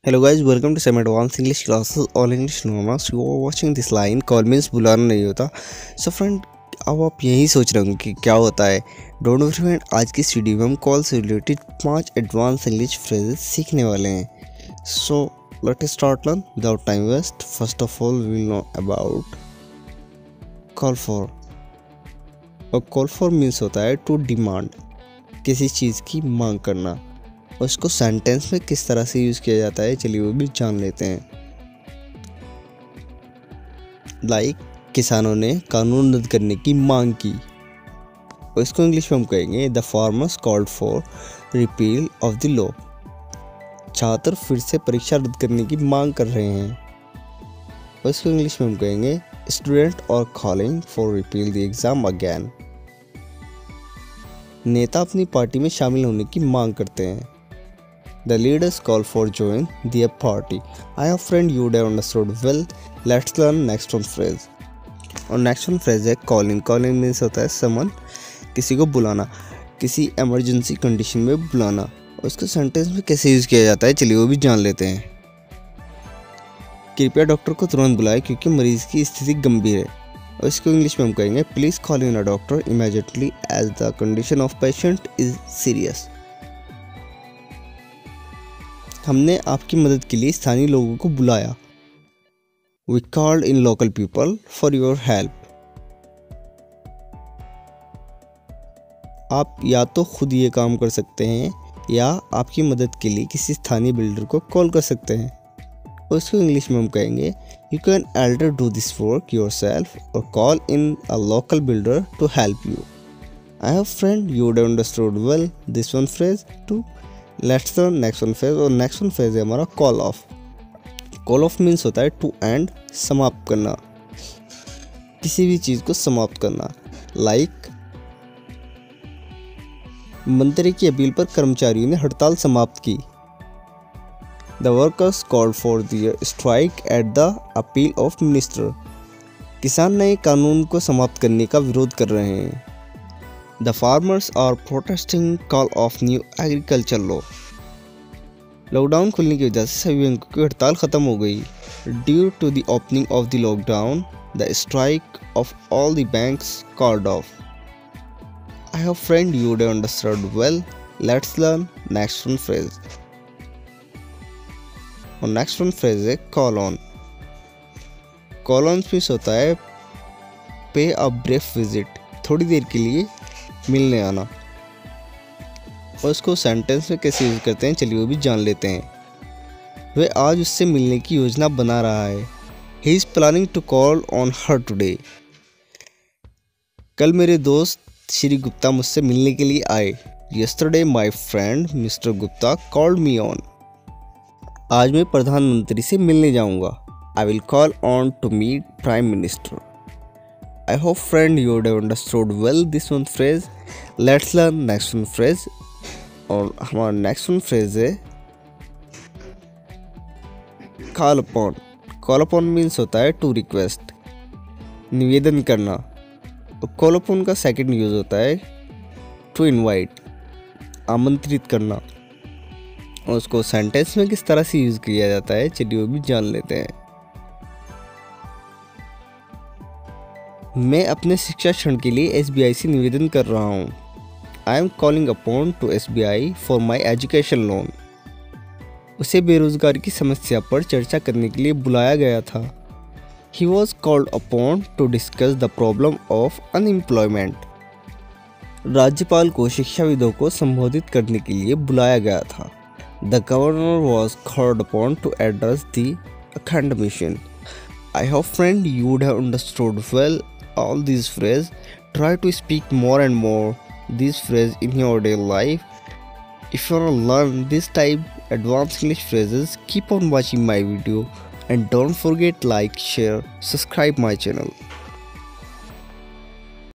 Hello guys, welcome to some advanced English classes all English learners. You are watching this line call means बुलाना नहीं होता. So friend, अब आप यही सोच रहे होंगे कि क्या होता है. डोंट वरी फ्रेंड, आज की इस वीडियो में हम कॉल से रिलेटेड 5 एडवांस इंग्लिश फ्रेजेस सीखने वाले हैं. So let us start learn without time waste. First of all, we will know about call for. और call for means होता है to demand, किसी चीज़ की मांग करना. और उसको सेंटेंस में किस तरह से यूज़ किया जाता है चलिए वो भी जान लेते हैं. लाइक किसानों ने कानून रद्द करने की मांग की, और इसको इंग्लिश में हम कहेंगे the farmers called for repeal of the law. छात्र फिर से परीक्षा रद्द करने की मांग कर रहे हैं, और इसको इंग्लिश में हम कहेंगे स्टूडेंट और calling for repeal the exam again. नेता अपनी पार्टी में शामिल होने की मांग करते हैं. The leaders call for join their party. I have friend you would have understood well. Let's learn next one phrase. और next one phrase है calling. Calling means होता है someone, किसी को बुलाना, किसी emergency condition में बुलाना. और उसको सेंटेंस में कैसे यूज़ किया जाता है चलिए वो भी जान लेते हैं. कृपया डॉक्टर को तुरंत बुलाएं क्योंकि मरीज की स्थिति गंभीर है. और इसको इंग्लिश में हम कहेंगे please call in a doctor immediately as the condition of patient is serious. हमने आपकी मदद के लिए स्थानीय लोगों को बुलाया. We called in local people for your help. आप या तो खुद ये काम कर सकते हैं या आपकी मदद के लिए किसी स्थानीय बिल्डर को कॉल कर सकते हैं. और इसको इंग्लिश में हम कहेंगे You can either do this work yourself or call in a local builder to help you. I have friend you would have understood well this one phrase too. Let's the next one phase. और next one phase है हमारा call of. Call of means होता है to and, समाप्त करना, किसी भी चीज़ को समाप्त करना. लाइक मंत्री की अपील पर कर्मचारियों ने हड़ताल समाप्त की. The workers called for the strike at the appeal of minister. किसान नए कानून को समाप्त करने का विरोध कर रहे हैं. The farmers are protesting call of new agriculture law. Lockdown खुलने की वजह से सभी बैंकों की हड़ताल खत्म हो गई. Due to the opening of the lockdown, the strike of all the banks called off. I have friend you would have understood well. Let's learn next one phrase. और next one phrase है call on. Call on means होता है pay a brief visit, थोड़ी देर के लिए मिलने आना. और उसको सेंटेंस में कैसे यूज़ करते हैं चलिए वो भी जान लेते हैं. वह आज उससे मिलने की योजना बना रहा है. He is planning to call on her today. कल मेरे दोस्त श्री गुप्ता मुझसे मिलने के लिए आए. Yesterday my friend mister Gupta called me on. आज मैं प्रधानमंत्री से मिलने जाऊंगा. I will call on to meet prime minister. I hope friend you would have understood well this one phrase. Let's learn next one phrase. और हमारा next one phrase है call upon. Call upon means होता है to request, निवेदन करना. तो call upon का second use होता है to invite, आमंत्रित करना. और उसको सेंटेंस में किस तरह से यूज़ किया जाता है चलिए वो भी जान लेते हैं. मैं अपने शिक्षा ऋण के लिए SBI से निवेदन कर रहा हूँ. I am calling upon two SBI for my education loan. उसे बेरोजगारी की समस्या पर चर्चा करने के लिए बुलाया गया था. He was called upon two discuss the problem of unemployment. राज्यपाल को शिक्षाविदों को संबोधित करने के लिए बुलाया गया था. The governor was called upon two address the academician. I hope friend you would have understood well all these phrases. Try to speak more and more these phrases in your daily life. If you want to learn this type advanced English phrases, keep on watching my video and don't forget like, share, subscribe my channel.